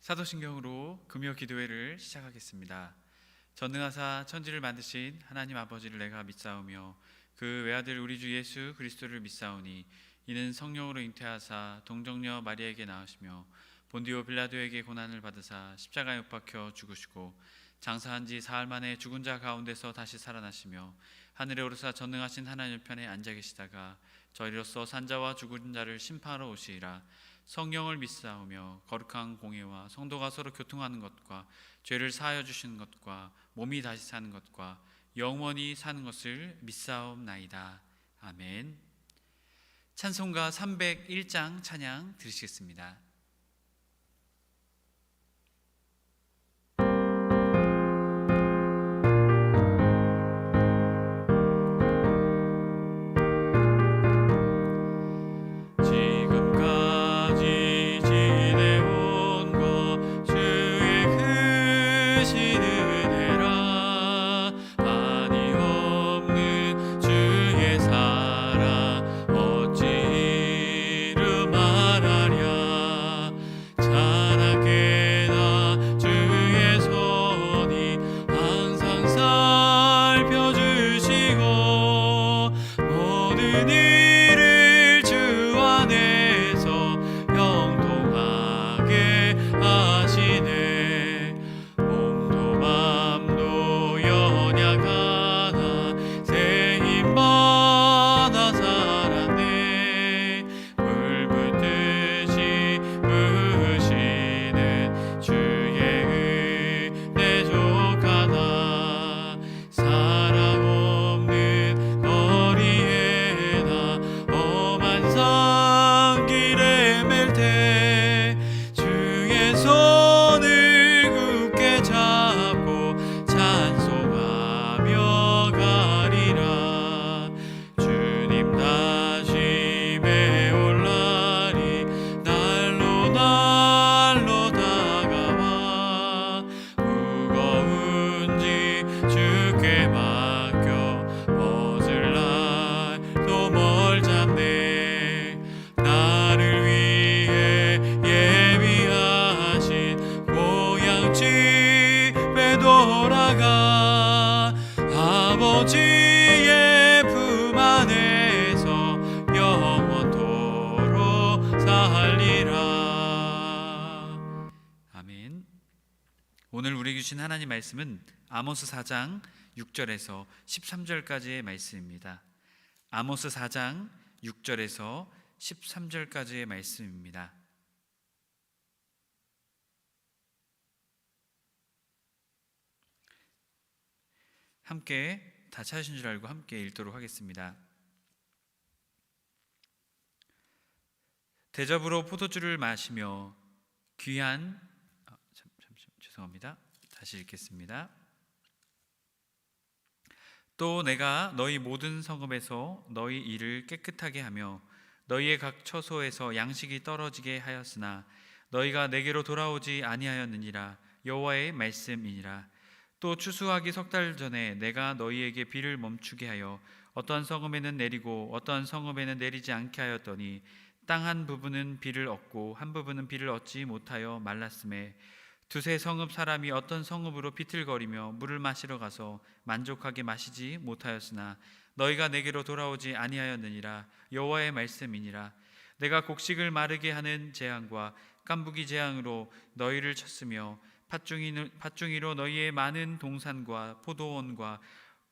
사도신경으로 금요 기도회를 시작하겠습니다. 전능하사 천지를 만드신 하나님 아버지를 내가 믿사오며 그 외아들 우리 주 예수 그리스도를 믿사오니 이는 성령으로 잉태하사 동정녀 마리아에게 낳으시며 본디오 빌라도에게 고난을 받으사 십자가에 못 박혀 죽으시고 장사한 지 사흘 만에 죽은 자 가운데서 다시 살아나시며 하늘에 오르사 전능하신 하나님 편에 앉아 계시다가 저희로서 산자와 죽은 자를 심판하러 오시리라. 성령을 믿사오며 거룩한 공예와 성도가 서로 교통하는 것과 죄를 사하여 주시는 것과 몸이 다시 사는 것과 영원히 사는 것을 믿사옵나이다. 아멘. 찬송가 301장 찬양 들으시겠습니다. 오늘 우리에게 주신 하나님 말씀은 아모스 4장 6절에서 13절까지의 말씀입니다. 아모스 4장 6절에서 13절까지의 말씀입니다. 함께 다 찾으신 줄 알고 함께 읽도록 하겠습니다. 대접으로 포도주를 마시며 귀한 죄송합니다. 다시 읽겠습니다. 또 내가 너희 모든 성읍에서 너희 일을 깨끗하게 하며 너희의 각 처소에서 양식이 떨어지게 하였으나 너희가 내게로 돌아오지 아니하였느니라. 여호와의 말씀이니라. 또 추수하기 석 달 전에 내가 너희에게 비를 멈추게 하여 어떠한 성읍에는 내리고 어떠한 성읍에는 내리지 않게 하였더니 땅 한 부분은 비를 얻고 한 부분은 비를 얻지 못하여 말랐음에 두세 성읍 사람이 어떤 성읍으로 비틀거리며 물을 마시러 가서 만족하게 마시지 못하였으나 너희가 내게로 돌아오지 아니하였느니라. 여호와의 말씀이니라. 내가 곡식을 마르게 하는 재앙과 깐부기 재앙으로 너희를 쳤으며 팥중이로 너희의 많은 동산과 포도원과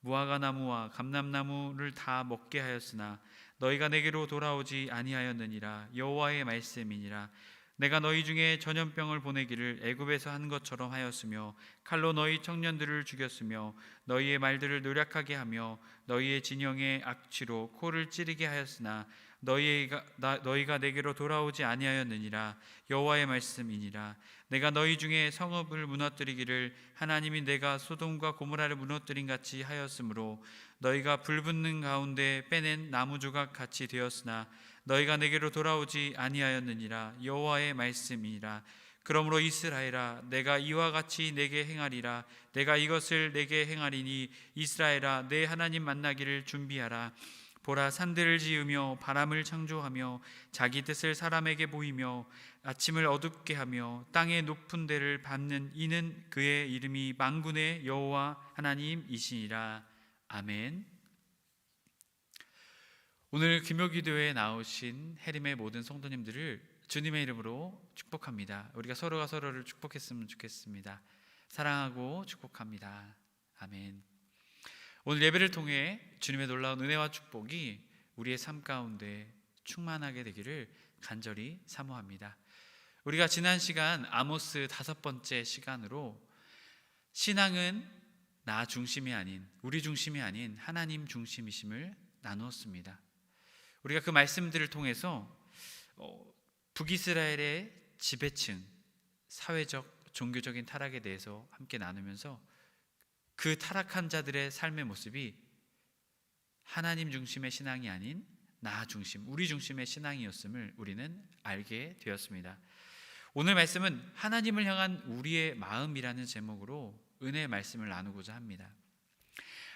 무화과나무와 감람나무를 다 먹게 하였으나 너희가 내게로 돌아오지 아니하였느니라. 여호와의 말씀이니라. 내가 너희 중에 전염병을 보내기를 애굽에서 한 것처럼 하였으며 칼로 너희 청년들을 죽였으며 너희의 말들을 노략하게 하며 너희의 진영의 악취로 코를 찌르게 하였으나 너희가 내게로 돌아오지 아니하였느니라. 여호와의 말씀이니라. 내가 너희 중에 성읍을 무너뜨리기를 하나님이 내가 소돔과 고모라를 무너뜨린 같이 하였으므로 너희가 불붙는 가운데 빼낸 나무 조각 같이 되었으나 너희가 내게로 돌아오지 아니하였느니라. 여호와의 말씀이니라. 그러므로 이스라엘아, 내가 이와 같이 내게 행하리라. 내가 이것을 내게 행하리니 이스라엘아, 내 하나님 만나기를 준비하라. 보라, 산들을 지으며 바람을 창조하며 자기 뜻을 사람에게 보이며 아침을 어둡게 하며 땅의 높은 데를 밟는 이는 그의 이름이 만군의 여호와 하나님이시니라. 아멘. 오늘 금요기도에 나오신 해림의 모든 성도님들을 주님의 이름으로 축복합니다. 우리가 서로가 서로를 축복했으면 좋겠습니다. 사랑하고 축복합니다. 아멘. 오늘 예배를 통해 주님의 놀라운 은혜와 축복이 우리의 삶 가운데 충만하게 되기를 간절히 사모합니다. 우리가 지난 시간 아모스 5번째 시간으로 신앙은 나 중심이 아닌, 우리 중심이 아닌 하나님 중심이심을 나누었습니다. 우리가 그 말씀들을 통해서 북이스라엘의 지배층, 사회적, 종교적인 타락에 대해서 함께 나누면서 그 타락한 자들의 삶의 모습이 하나님 중심의 신앙이 아닌 나 중심, 우리 중심의 신앙이었음을 우리는 알게 되었습니다. 오늘 말씀은 하나님을 향한 우리의 마음이라는 제목으로 은혜의 말씀을 나누고자 합니다.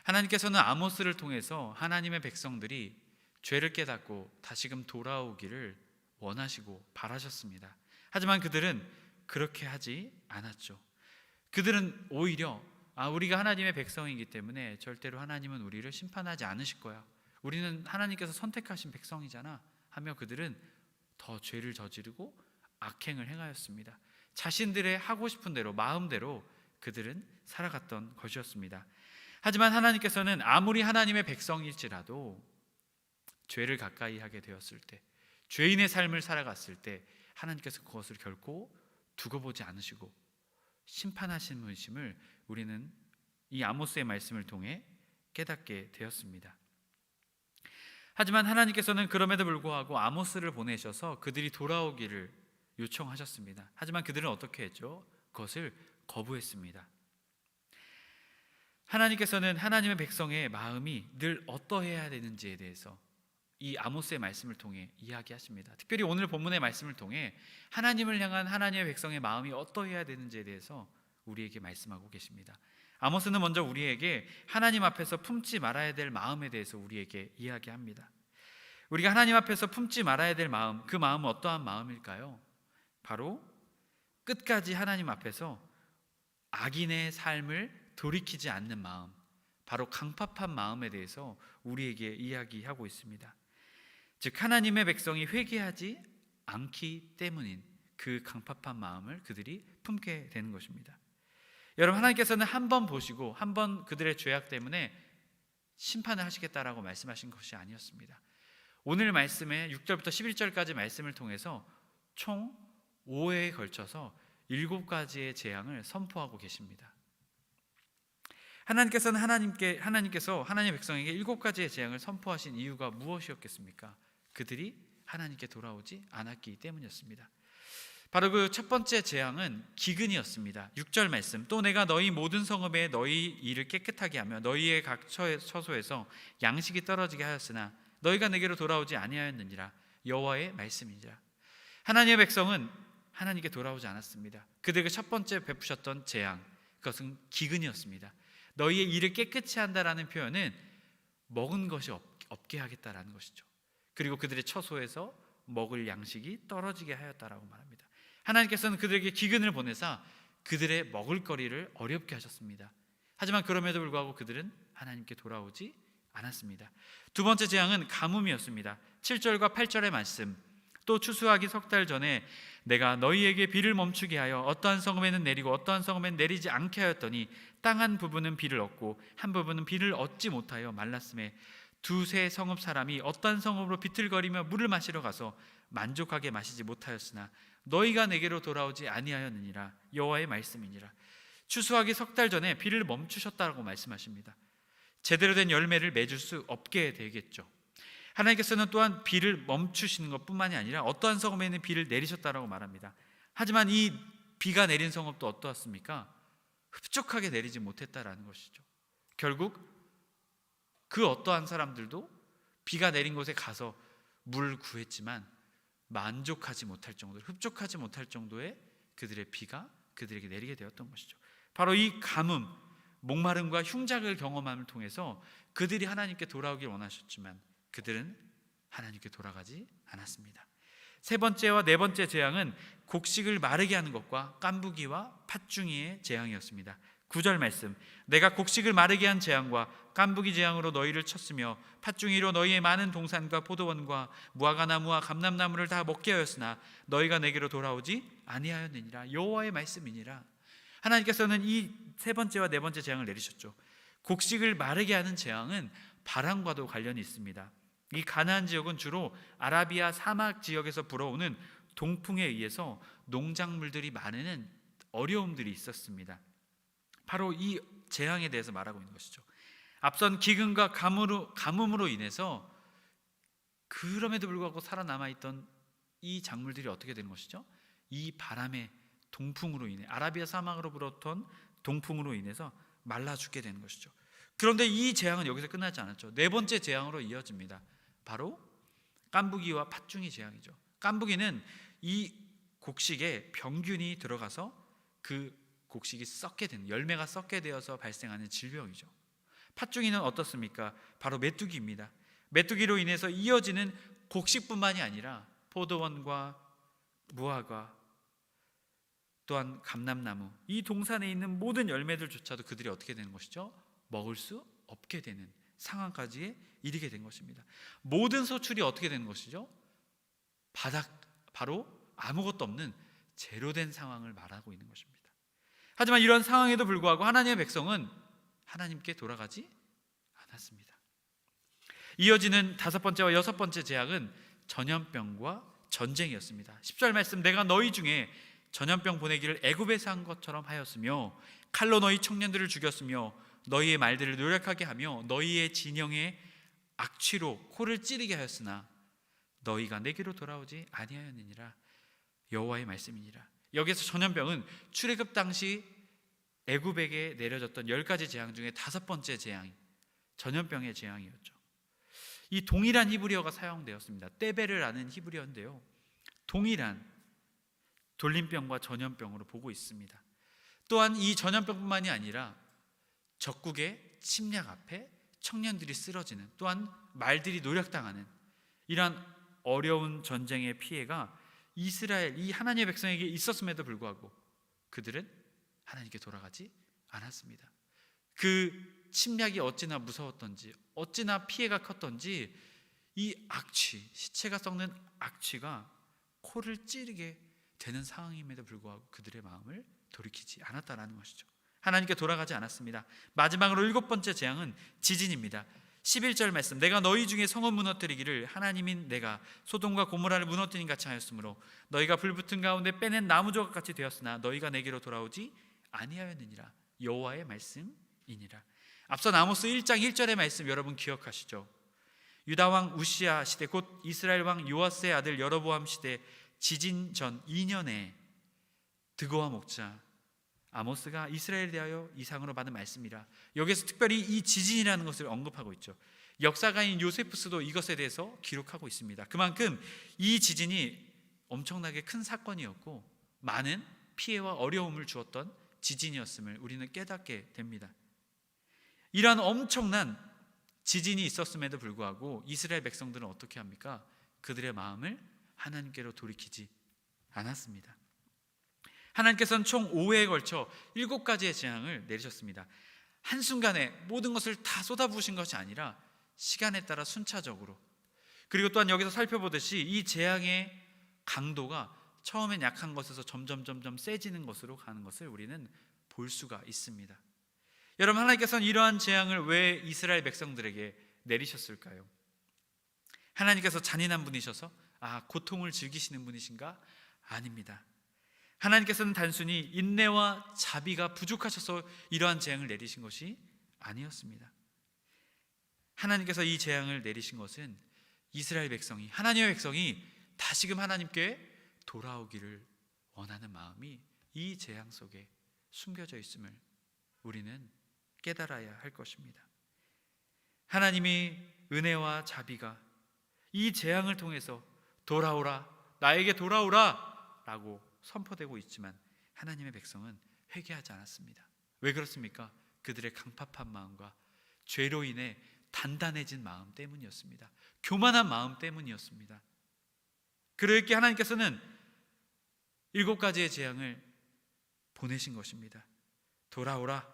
하나님께서는 아모스를 통해서 하나님의 백성들이 죄를 깨닫고 다시금 돌아오기를 원하시고 바라셨습니다. 하지만 그들은 그렇게 하지 않았죠. 그들은 오히려 우리가 하나님의 백성이기 때문에 절대로 하나님은 우리를 심판하지 않으실 거야, 우리는 하나님께서 선택하신 백성이잖아 하며 그들은 더 죄를 저지르고 악행을 행하였습니다. 자신들의 하고 싶은 대로, 마음대로 그들은 살아갔던 것이었습니다. 하지만 하나님께서는 아무리 하나님의 백성일지라도 죄를 가까이 하게 되었을 때, 죄인의 삶을 살아갔을 때 하나님께서 그것을 결코 두고 보지 않으시고 심판하신 분이심을 우리는 이 아모스의 말씀을 통해 깨닫게 되었습니다. 하지만 하나님께서는 그럼에도 불구하고 아모스를 보내셔서 그들이 돌아오기를 요청하셨습니다. 하지만 그들은 어떻게 했죠? 그것을 거부했습니다. 하나님께서는 하나님의 백성의 마음이 늘 어떠해야 되는지에 대해서 이 아모스의 말씀을 통해 이야기하십니다. 특별히 오늘 본문의 말씀을 통해 하나님을 향한 하나님의 백성의 마음이 어떠해야 되는지에 대해서 우리에게 말씀하고 계십니다. 아모스는 먼저 우리에게 하나님 앞에서 품지 말아야 될 마음에 대해서 우리에게 이야기합니다. 우리가 하나님 앞에서 품지 말아야 될 마음, 그 마음은 어떠한 마음일까요? 바로 끝까지 하나님 앞에서 악인의 삶을 돌이키지 않는 마음, 바로 강팍한 마음에 대해서 우리에게 이야기하고 있습니다. 즉 하나님의 백성이 회개하지 않기 때문인 그 강팍한 마음을 그들이 품게 되는 것입니다. 여러분, 하나님께서는 한 번 보시고 한 번 그들의 죄악 때문에 심판을 하시겠다라고 말씀하신 것이 아니었습니다. 오늘 말씀의 6절부터 11절까지 말씀을 통해서 총 5회에 걸쳐서 7가지의 재앙을 선포하고 계십니다. 하나님께서 하나님의 백성에게 7가지의 재앙을 선포하신 이유가 무엇이었겠습니까? 그들이 하나님께 돌아오지 않았기 때문이었습니다. 바로 그 첫 번째 재앙은 기근이었습니다. 6절 말씀, 또 내가 너희 모든 성읍에 너희 일을 깨끗하게 하며 너희의 각 처소에서 양식이 떨어지게 하였으나 너희가 내게로 돌아오지 아니하였느니라. 여호와의 말씀이니라. 하나님의 백성은 하나님께 돌아오지 않았습니다. 그들에게 첫 번째 베푸셨던 재앙, 그것은 기근이었습니다. 너희의 일을 깨끗이 한다라는 표현은 먹은 것이 없게 하겠다라는 것이죠. 그리고 그들의 처소에서 먹을 양식이 떨어지게 하였다라고 말합니다. 하나님께서는 그들에게 기근을 보내사 그들의 먹을거리를 어렵게 하셨습니다. 하지만 그럼에도 불구하고 그들은 하나님께 돌아오지 않았습니다. 두 번째 재앙은 가뭄이었습니다. 7절과 8절의 말씀, 또 추수하기 3달 전에 내가 너희에게 비를 멈추게 하여 어떠한 성읍에는 내리고 어떠한 성읍에는 내리지 않게 하였더니 땅 한 부분은 비를 얻고 한 부분은 비를 얻지 못하여 말랐음에 두세 성읍 사람이 어떠한 성읍으로 비틀거리며 물을 마시러 가서 만족하게 마시지 못하였으나 너희가 내게로 돌아오지 아니하였느니라. 여호와의 말씀이니라. 추수하기 3달 전에 비를 멈추셨다고 말씀하십니다. 제대로 된 열매를 맺을 수 없게 되겠죠. 하나님께서는 또한 비를 멈추시는 것뿐만이 아니라 어떠한 성읍에는 비를 내리셨다라고 말합니다. 하지만 이 비가 내린 성읍도 어떠했습니까? 흡족하게 내리지 못했다라는 것이죠. 결국 그 어떠한 사람들도 비가 내린 곳에 가서 물을 구했지만 만족하지 못할 정도로, 흡족하지 못할 정도의 그들의 비가 그들에게 내리게 되었던 것이죠. 바로 이 가뭄, 목마름과 흉작을 경험함을 통해서 그들이 하나님께 돌아오길 원하셨지만 그들은 하나님께 돌아가지 않았습니다. 세 번째와 네 번째 재앙은 곡식을 마르게 하는 것과 깐부기와 팥중이의 재앙이었습니다. 9절 말씀, 내가 곡식을 마르게 한 재앙과 깐부기 재앙으로 너희를 쳤으며 팥중이로 너희의 많은 동산과 포도원과 무화과나무와 감람나무를 다 먹게 하였으나 너희가 내게로 돌아오지 아니하였느니라. 여호와의 말씀이니라. 하나님께서는 이 세 번째와 네 번째 재앙을 내리셨죠. 곡식을 마르게 하는 재앙은 바람과도 관련이 있습니다. 이 가나안 지역은 주로 아라비아 사막 지역에서 불어오는 동풍에 의해서 농작물들이 마르는 어려움들이 있었습니다. 바로 이 재앙에 대해서 말하고 있는 것이죠. 앞선 기근과 가뭄으로 인해서 그럼에도 불구하고 살아남아 있던 이 작물들이 어떻게 되는 것이죠? 이 바람의 동풍으로 인해, 아라비아 사막으로 불었던 동풍으로 인해서 말라 죽게 되는 것이죠. 그런데 이 재앙은 여기서 끝나지 않았죠. 네 번째 재앙으로 이어집니다. 바로 깐부기와 팥중이 재앙이죠. 깐부기는 이 곡식에 병균이 들어가서 그 곡식이 썩게 되는, 열매가 썩게 되어서 발생하는 질병이죠. 팥중이는 어떻습니까? 바로 메뚜기입니다. 메뚜기로 인해서 이어지는 곡식뿐만이 아니라 포도원과 무화과, 또한 감람나무, 이 동산에 있는 모든 열매들조차도 그들이 어떻게 되는 것이죠? 먹을 수 없게 되는 상황까지 이르게 된 것입니다. 모든 소출이 어떻게 되는 것이죠? 바로 아무것도 없는 제로된 상황을 말하고 있는 것입니다. 하지만 이런 상황에도 불구하고 하나님의 백성은 하나님께 돌아가지 않았습니다. 이어지는 다섯 번째와 여섯 번째 재앙은 전염병과 전쟁이었습니다. 10절 말씀, 내가 너희 중에 전염병 보내기를 애굽에서 한 것처럼 하였으며 칼로 너희 청년들을 죽였으며 너희의 말들을 노력하게 하며 너희의 진영의 악취로 코를 찌르게 하였으나 너희가 내게로 돌아오지 아니하였느니라. 여호와의 말씀이니라. 여기서 전염병은 출애굽 당시 애굽에게 내려졌던 10가지 재앙 중에 다섯 번째 재앙이 전염병의 재앙이었죠. 이 동일한 히브리어가 사용되었습니다. 떼베르라는 히브리어인데요, 동일한 돌림병과 전염병으로 보고 있습니다. 또한 이 전염병뿐만이 아니라 적국의 침략 앞에 청년들이 쓰러지는, 또한 말들이 노략당하는 이러한 어려운 전쟁의 피해가 이스라엘, 이 하나님의 백성에게 있었음에도 불구하고 그들은 하나님께 돌아가지 않았습니다. 그 침략이 어찌나 무서웠던지, 어찌나 피해가 컸던지 이 악취, 시체가 썩는 악취가 코를 찌르게 되는 상황임에도 불구하고 그들의 마음을 돌이키지 않았다라는 것이죠. 하나님께 돌아가지 않았습니다. 마지막으로 일곱 번째 재앙은 지진입니다. 11절 말씀, 내가 너희 중에 성을 무너뜨리기를 하나님인 내가 소돔과 고모라를 무너뜨린 같이 하였으므로 너희가 불붙은 가운데 빼낸 나무 조각같이 되었으나 너희가 내게로 돌아오지 아니하였느니라. 여호와의 말씀이니라. 앞선 아모스 1장 1절의 말씀 여러분 기억하시죠? 유다 왕 우시야 시대, 곧 이스라엘 왕 요아스의 아들 여로보암 시대 지진 전 2년에 드고와 목자 아모스가 이스라엘에 대하여 이상으로 받은 말씀이라. 여기서 특별히 이 지진이라는 것을 언급하고 있죠. 역사가인 요세푸스도 이것에 대해서 기록하고 있습니다. 그만큼 이 지진이 엄청나게 큰 사건이었고 많은 피해와 어려움을 주었던 지진이었음을 우리는 깨닫게 됩니다. 이러한 엄청난 지진이 있었음에도 불구하고 이스라엘 백성들은 어떻게 합니까? 그들의 마음을 하나님께로 돌이키지 않았습니다. 하나님께서는 총 5회에 걸쳐 7가지의 재앙을 내리셨습니다. 한순간에 모든 것을 다 쏟아부으신 것이 아니라 시간에 따라 순차적으로, 그리고 또한 여기서 살펴보듯이 이 재앙의 강도가 처음엔 약한 것에서 점점 세지는 것으로 가는 것을 우리는 볼 수가 있습니다. 여러분, 하나님께서는 이러한 재앙을 왜 이스라엘 백성들에게 내리셨을까요? 하나님께서 잔인한 분이셔서 고통을 즐기시는 분이신가? 아닙니다. 하나님께서는 단순히 인내와 자비가 부족하셔서 이러한 재앙을 내리신 것이 아니었습니다. 하나님께서 이 재앙을 내리신 것은 이스라엘 백성이, 하나님의 백성이 다시금 하나님께 돌아오기를 원하는 마음이 이 재앙 속에 숨겨져 있음을 우리는 깨달아야 할 것입니다. 하나님이 은혜와 자비가 이 재앙을 통해서 돌아오라, 나에게 돌아오라 라고 선포되고 있지만 하나님의 백성은 회개하지 않았습니다. 왜 그렇습니까? 그들의 강팍한 마음과 죄로 인해 단단해진 마음 때문이었습니다. 교만한 마음 때문이었습니다. 그렇게 하나님께서는 7가지의 재앙을 보내신 것입니다. 돌아오라.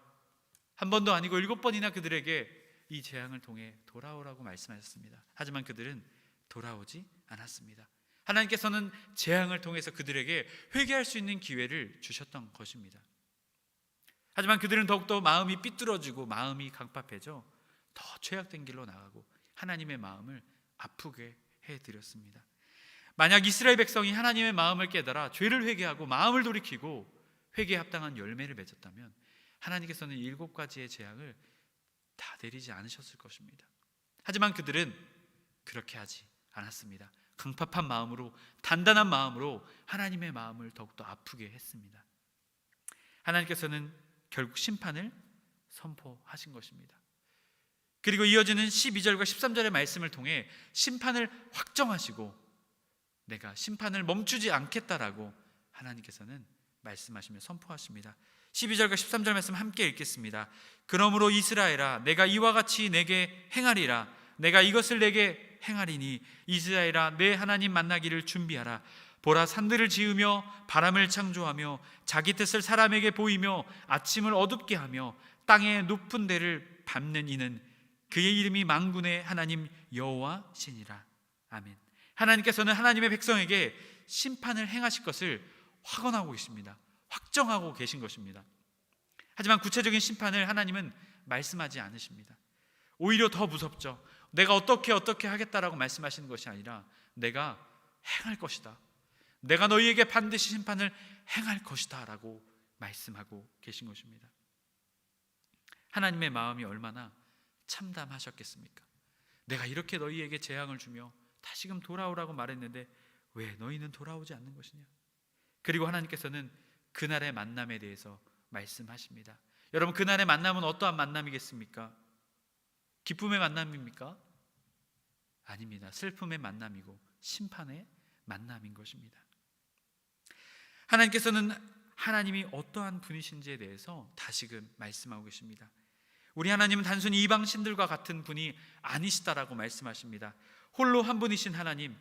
한 번도 아니고 7번이나 그들에게 이 재앙을 통해 돌아오라고 말씀하셨습니다. 하지만 그들은 돌아오지 않았습니다. 하나님께서는 재앙을 통해서 그들에게 회개할 수 있는 기회를 주셨던 것입니다. 하지만 그들은 더욱더 마음이 삐뚤어지고 마음이 강팍해져 더 죄악된 길로 나가고 하나님의 마음을 아프게 해드렸습니다. 만약 이스라엘 백성이 하나님의 마음을 깨달아 죄를 회개하고 마음을 돌이키고 회개에 합당한 열매를 맺었다면 하나님께서는 7가지의 재앙을 다 내리지 않으셨을 것입니다. 하지만 그들은 그렇게 하지 않았습니다. 강팍한 마음으로, 단단한 마음으로 하나님의 마음을 더욱더 아프게 했습니다. 하나님께서는 결국 심판을 선포하신 것입니다. 그리고 이어지는 12절과 13절의 말씀을 통해 심판을 확정하시고 내가 심판을 멈추지 않겠다라고 하나님께서는 말씀하시며 선포하십니다. 12절과 13절 말씀 함께 읽겠습니다. 그러므로 이스라엘아, 내가 이와 같이 내게 행하리라. 내가 이것을 내게 행하리니 이스라엘아, 내 하나님 만나기를 준비하라. 보라, 산들을 지으며 바람을 창조하며 자기 뜻을 사람에게 보이며 아침을 어둡게 하며 땅의 높은 데를 밟는 이는 그의 이름이 만군의 하나님 여호와시니라. 아멘. 하나님께서는 하나님의 백성에게 심판을 행하실 것을 확언하고 있습니다. 확정하고 계신 것입니다. 하지만 구체적인 심판을 하나님은 말씀하지 않으십니다. 오히려 더 무섭죠. 내가 어떻게 하겠다라고 말씀하시는 것이 아니라 내가 행할 것이다. 내가 너희에게 반드시 심판을 행할 것이다 라고 말씀하고 계신 것입니다. 하나님의 마음이 얼마나 참담하셨겠습니까? 내가 이렇게 너희에게 재앙을 주며 다시금 돌아오라고 말했는데 왜 너희는 돌아오지 않는 것이냐? 그리고 하나님께서는 그날의 만남에 대해서 말씀하십니다. 여러분, 그날의 만남은 어떠한 만남이겠습니까? 기쁨의 만남입니까? 아닙니다. 슬픔의 만남이고 심판의 만남인 것입니다. 하나님께서는 하나님이 어떠한 분이신지에 대해서 다시금 말씀하고 계십니다. 우리 하나님은 단순히 이방 신들과 같은 분이 아니시다라고 말씀하십니다. 홀로 한 분이신 하나님,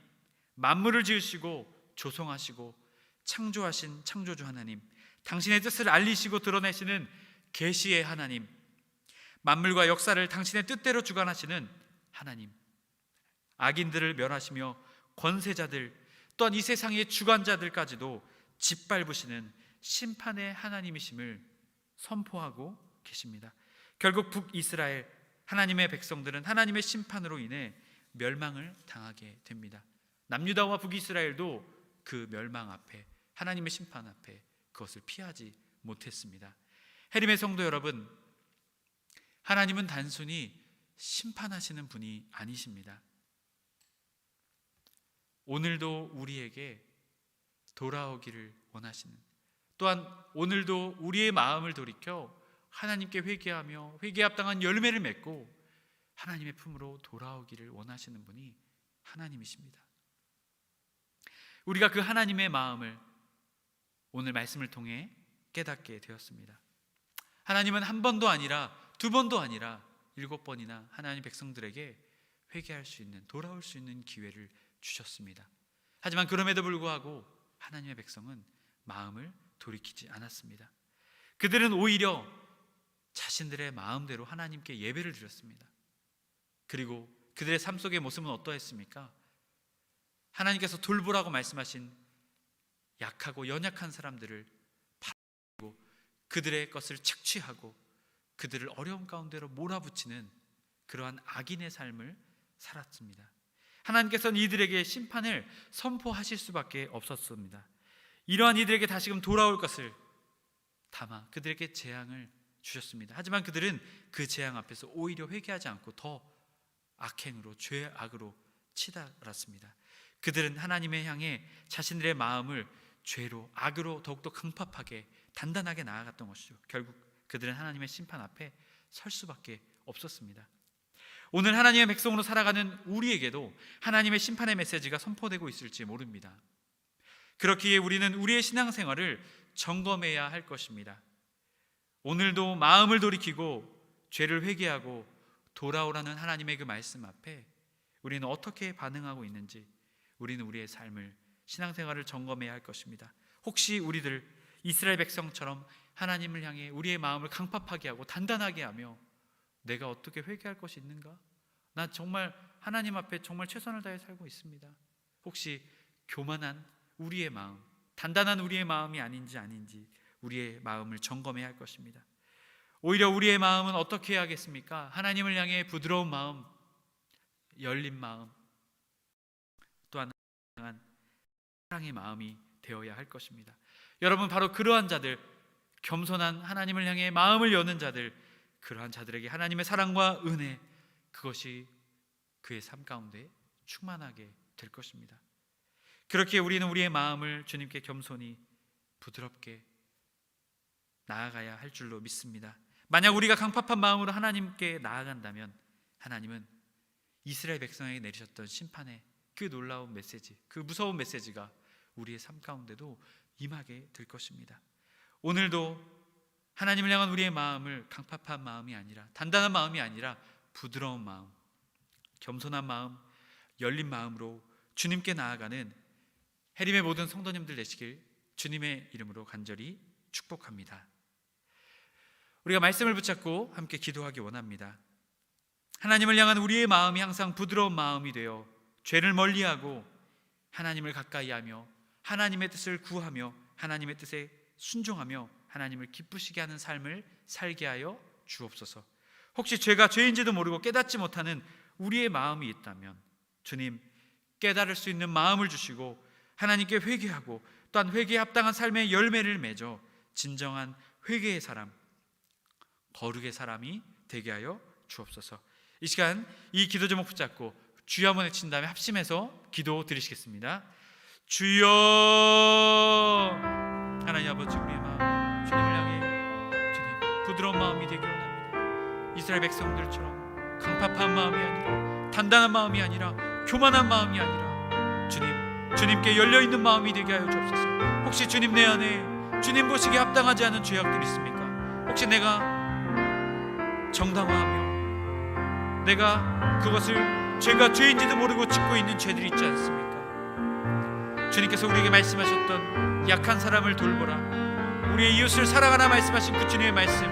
만물을 지으시고 조성하시고 창조하신 창조주 하나님, 당신의 뜻을 알리시고 드러내시는 계시의 하나님, 만물과 역사를 당신의 뜻대로 주관하시는 하나님, 악인들을 멸하시며 권세자들 또한 이 세상의 주관자들까지도 짓밟으시는 심판의 하나님이심을 선포하고 계십니다. 결국 북이스라엘 하나님의 백성들은 하나님의 심판으로 인해 멸망을 당하게 됩니다. 남유다와 북이스라엘도 그 멸망 앞에, 하나님의 심판 앞에 그것을 피하지 못했습니다. 해림의 성도 여러분, 하나님은 단순히 심판하시는 분이 아니십니다. 오늘도 우리에게 돌아오기를 원하시는, 또한 오늘도 우리의 마음을 돌이켜 하나님께 회개하며 회개에 합당한 열매를 맺고 하나님의 품으로 돌아오기를 원하시는 분이 하나님이십니다. 우리가 그 하나님의 마음을 오늘 말씀을 통해 깨닫게 되었습니다. 하나님은 한 번도 아니라 두 번도 아니라 7번이나 하나님 백성들에게 회개할 수 있는, 돌아올 수 있는 기회를 주셨습니다. 하지만 그럼에도 불구하고 하나님의 백성은 마음을 돌이키지 않았습니다. 그들은 오히려 자신들의 마음대로 하나님께 예배를 드렸습니다. 그리고 그들의 삶 속의 모습은 어떠했습니까? 하나님께서 돌보라고 말씀하신 약하고 연약한 사람들을 바라보고 그들의 것을 착취하고 그들을 어려움 가운데로 몰아붙이는 그러한 악인의 삶을 살았습니다. 하나님께서는 이들에게 심판을 선포하실 수밖에 없었습니다. 이러한 이들에게 다시금 돌아올 것을 담아 그들에게 재앙을 주셨습니다. 하지만 그들은 그 재앙 앞에서 오히려 회개하지 않고 더 악행으로, 죄악으로 치달았습니다. 그들은 하나님의 향해 자신들의 마음을 죄로, 악으로 더욱더 강팍하게 단단하게 나아갔던 것이죠. 결국 그들은 하나님의 심판 앞에 설 수밖에 없었습니다. 오늘 하나님의 백성으로 살아가는 우리에게도 하나님의 심판의 메시지가 선포되고 있을지 모릅니다. 그렇기에 우리는 우리의 신앙생활을 점검해야 할 것입니다. 오늘도 마음을 돌이키고 죄를 회개하고 돌아오라는 하나님의 그 말씀 앞에 우리는 어떻게 반응하고 있는지, 우리는 우리의 삶을 신앙생활을 점검해야 할 것입니다. 혹시 우리들 이스라엘 백성처럼 하나님을 향해 우리의 마음을 강팍하게 하고 단단하게 하며 내가 어떻게 회개할 것이 있는가? 나 정말 하나님 앞에 정말 최선을 다해 살고 있습니다. 혹시 교만한 우리의 마음, 단단한 우리의 마음이 아닌지 우리의 마음을 점검해야 할 것입니다. 오히려 우리의 마음은 어떻게 해야겠습니까? 하나님을 향해 부드러운 마음, 열린 마음, 또한 사랑의 마음이 되어야 할 것입니다. 여러분, 바로 그러한 자들, 겸손한 하나님을 향해 마음을 여는 자들, 그러한 자들에게 하나님의 사랑과 은혜, 그것이 그의 삶 가운데 충만하게 될 것입니다. 그렇게 우리는 우리의 마음을 주님께 겸손히 부드럽게 나아가야 할 줄로 믿습니다. 만약 우리가 강팍한 마음으로 하나님께 나아간다면 하나님은 이스라엘 백성에게 내리셨던 심판의 그 놀라운 메시지, 그 무서운 메시지가 우리의 삶 가운데도 임하게 될 것입니다. 오늘도 하나님을 향한 우리의 마음을 강팍한 마음이 아니라, 단단한 마음이 아니라 부드러운 마음, 겸손한 마음, 열린 마음으로 주님께 나아가는 해림의 모든 성도님들 되시길 주님의 이름으로 간절히 축복합니다. 우리가 말씀을 붙잡고 함께 기도하기 원합니다. 하나님을 향한 우리의 마음이 항상 부드러운 마음이 되어 죄를 멀리하고 하나님을 가까이하며 하나님의 뜻을 구하며 하나님의 뜻에 순종하며 하나님을 기쁘시게 하는 삶을 살게 하여 주옵소서. 혹시 죄가 죄인지도 모르고 깨닫지 못하는 우리의 마음이 있다면 주님, 깨달을 수 있는 마음을 주시고 하나님께 회개하고 또한 회개에 합당한 삶의 열매를 맺어 진정한 회개의 사람, 거룩의 사람이 되게 하여 주옵소서. 이 시간 이 기도 제목 붙잡고 주여 한번 외친 다음에 합심해서 기도 드리시겠습니다. 주여. 하나님 아버지, 우리의 마음 주님을 향해 주님 부드러운 마음이 되기를 원합니다. 이스라엘 백성들처럼 강팍한 마음이 아니라, 단단한 마음이 아니라, 교만한 마음이 아니라 주님께 열려있는 마음이 되게 하여 주옵소서. 혹시 주님 내 안에 주님 보시기에 합당하지 않은 죄악들이 있습니까? 혹시 내가 정당화하며 내가 그것을 죄가 죄인지도 모르고 짓고 있는 죄들이 있지 않습니까? 주님께서 우리에게 말씀하셨던 약한 사람을 돌보라, 우리의 이웃을 사랑하라 말씀하신 그 주님의 말씀,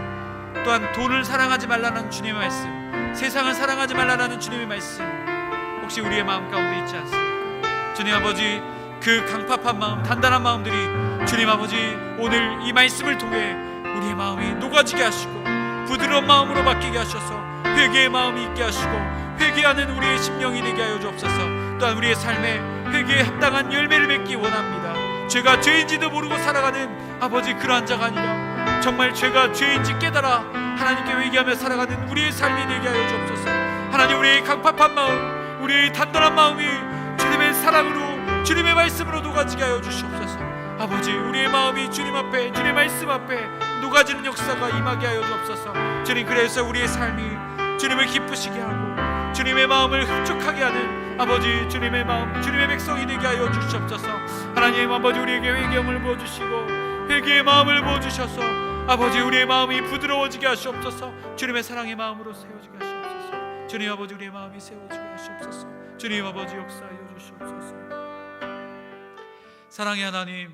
또한 돈을 사랑하지 말라는 주님의 말씀, 세상을 사랑하지 말라는 주님의 말씀, 혹시 우리의 마음 가운데 있지 않습니까? 주님 아버지, 그 강팍한 마음, 단단한 마음들이 주님 아버지 오늘 이 말씀을 통해 우리의 마음이 녹아지게 하시고 부드러운 마음으로 바뀌게 하셔서 회개의 마음이 있게 하시고 회개하는 우리의 심령이 되게 하여 주옵소서. 또한 우리의 삶에 회개에 합당한 열매를 맺기 원합니다. 죄가 죄인지도 모르고 살아가는 아버지, 그러한 자가 아니라 정말 죄가 죄인지 깨달아 하나님께 회개하며 살아가는 우리의 삶이 되게 하여 주옵소서. 하나님, 우리의 강팍한 마음, 우리의 단단한 마음이 주님의 사랑으로, 주님의 말씀으로 녹아지게 하여 주시옵소서. 아버지, 우리의 마음이 주님 앞에, 주님의 말씀 앞에 녹아지는 역사가 임하게 하여 주옵소서. 주님, 그래서 우리의 삶이 주님을 기쁘시게 하고 주님의 마음을 흡족하게 하는 아버지, 주님의 마음, 주님의 백성이 되게 하여 주시옵소서. 하나님 아버지, 우리에게 회개함을 부어주시고 회개의 마음을 부어주셔서 아버지, 우리의 마음이 부드러워지게 하시옵소서. 주님의 사랑의 마음으로 세워지게 하시옵소서. 주님 아버지, 우리의 마음이 세워지게 하시옵소서. 주님 아버지, 역사하여 주시옵소서. 사랑의 하나님,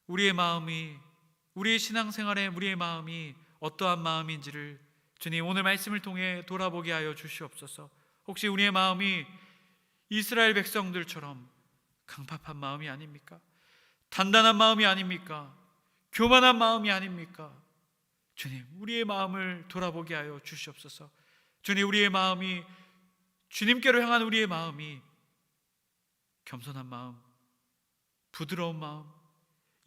우리의 마음이, 우리의 신앙생활에 우리의 마음이 어떠한 마음인지를 주님 오늘 말씀을 통해 돌아보게 하여 주시옵소서. 혹시 우리의 마음이 이스라엘 백성들처럼 강팍한 마음이 아닙니까? 단단한 마음이 아닙니까? 교만한 마음이 아닙니까? 주님, 우리의 마음을 돌아보게 하여 주시옵소서. 주님, 우리의 마음이, 주님께로 향한 우리의 마음이 겸손한 마음, 부드러운 마음,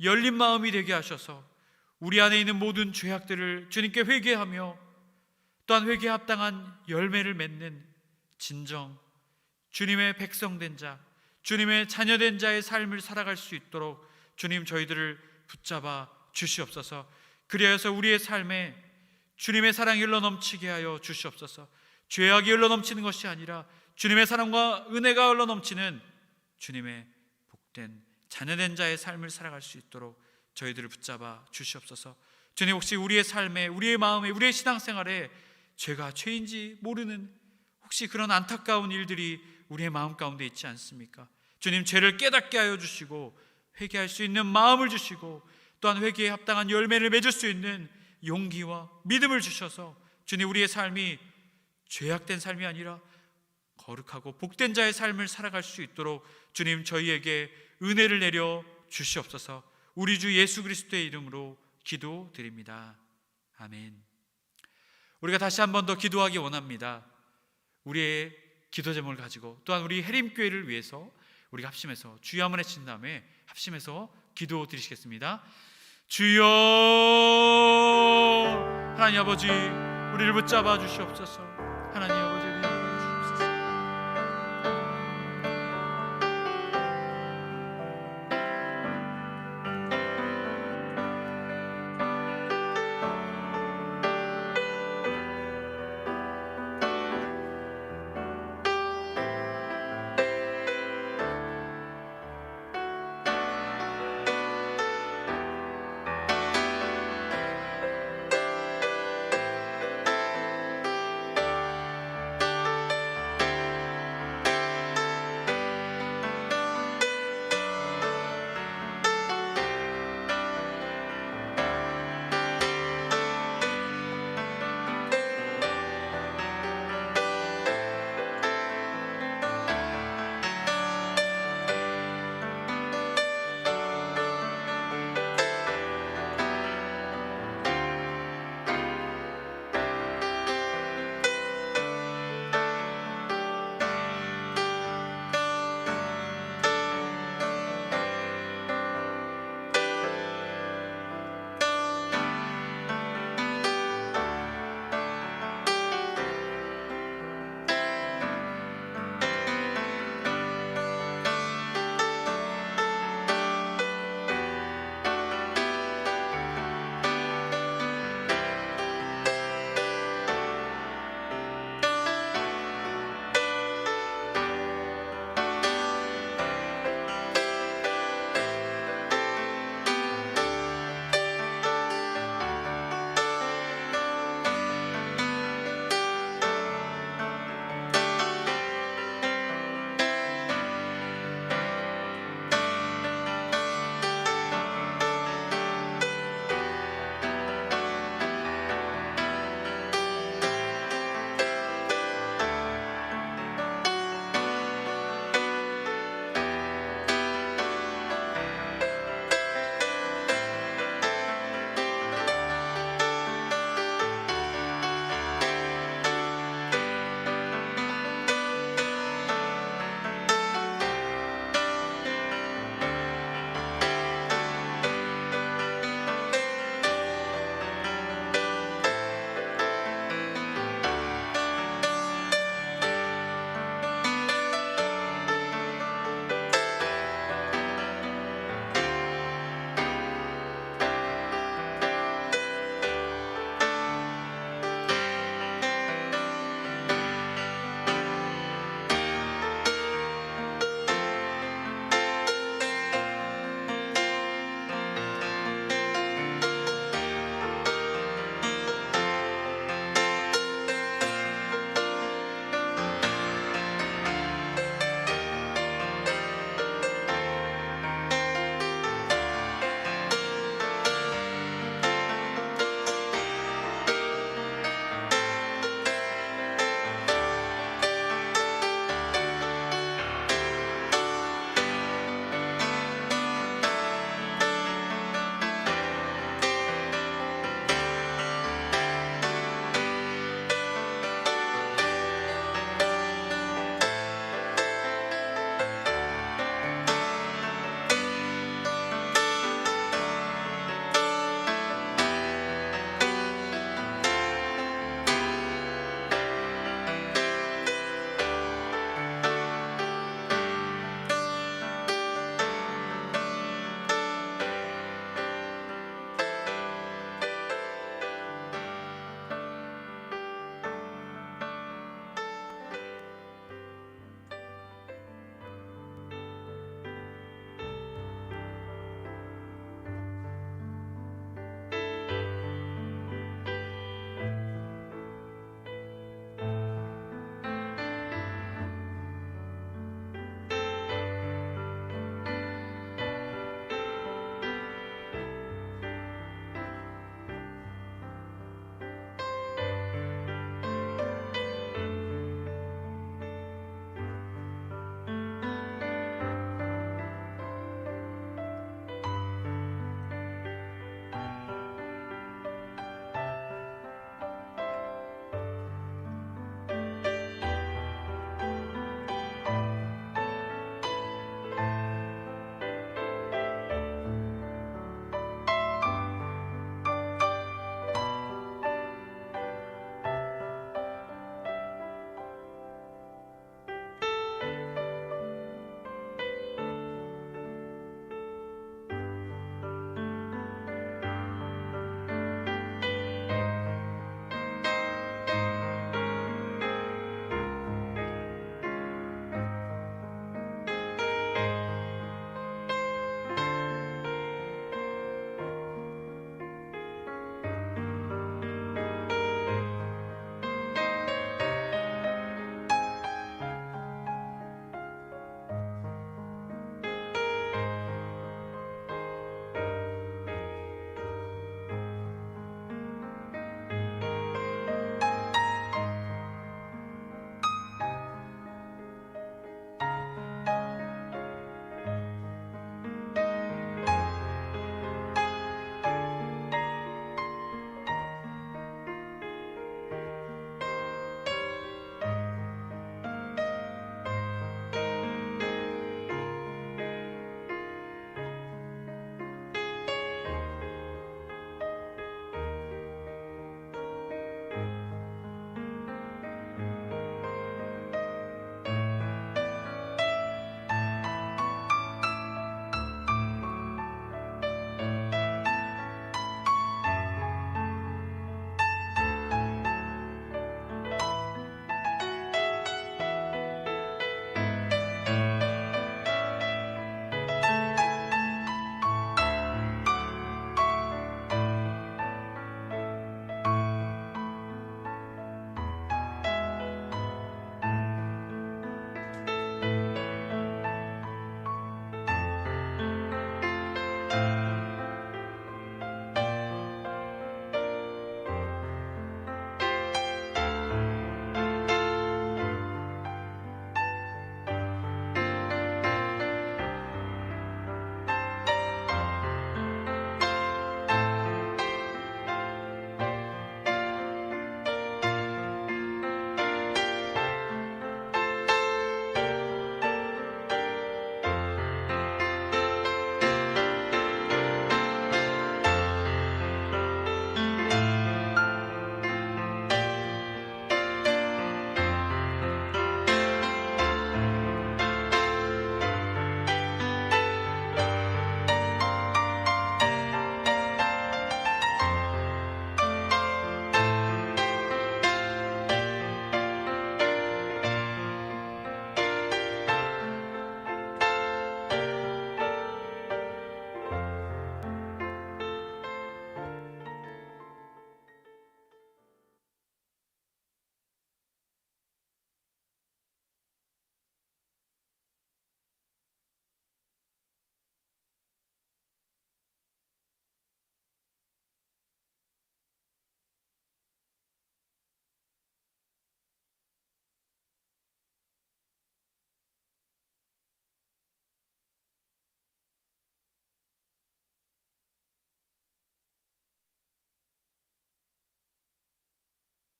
열린 마음이 되게 하셔서 우리 안에 있는 모든 죄악들을 주님께 회개하며 또한 회개에 합당한 열매를 맺는 진정 주님의 백성된 자, 주님의 자녀된 자의 삶을 살아갈 수 있도록 주님, 저희들을 붙잡아 주시옵소서. 그리하여서 우리의 삶에 주님의 사랑이 흘러넘치게 하여 주시옵소서. 죄악이 흘러넘치는 것이 아니라 주님의 사랑과 은혜가 흘러넘치는 주님의 복된 자녀된 자의 삶을 살아갈 수 있도록 저희들을 붙잡아 주시옵소서. 주님, 혹시 우리의 삶에, 우리의 마음에, 우리의 신앙생활에 죄가 죄인지 모르는 혹시 그런 안타까운 일들이 우리의 마음 가운데 있지 않습니까? 주님, 죄를 깨닫게 하여 주시고 회개할 수 있는 마음을 주시고 또한 회개에 합당한 열매를 맺을 수 있는 용기와 믿음을 주셔서 주님, 우리의 삶이 죄악된 삶이 아니라 거룩하고 복된 자의 삶을 살아갈 수 있도록 주님, 저희에게 은혜를 내려 주시옵소서. 우리 주 예수 그리스도의 이름으로 기도드립니다. 아멘. 우리가 다시 한 번 더 기도하기 원합니다. 우리의 기도 제목을 가지고 또한 우리 해림교회를 위해서 우리가 합심해서 주여 한번 외친 다음에 합심해서 기도 드리시겠습니다. 주여, 하나님 아버지, 우리를 붙잡아 주시옵소서. 하나님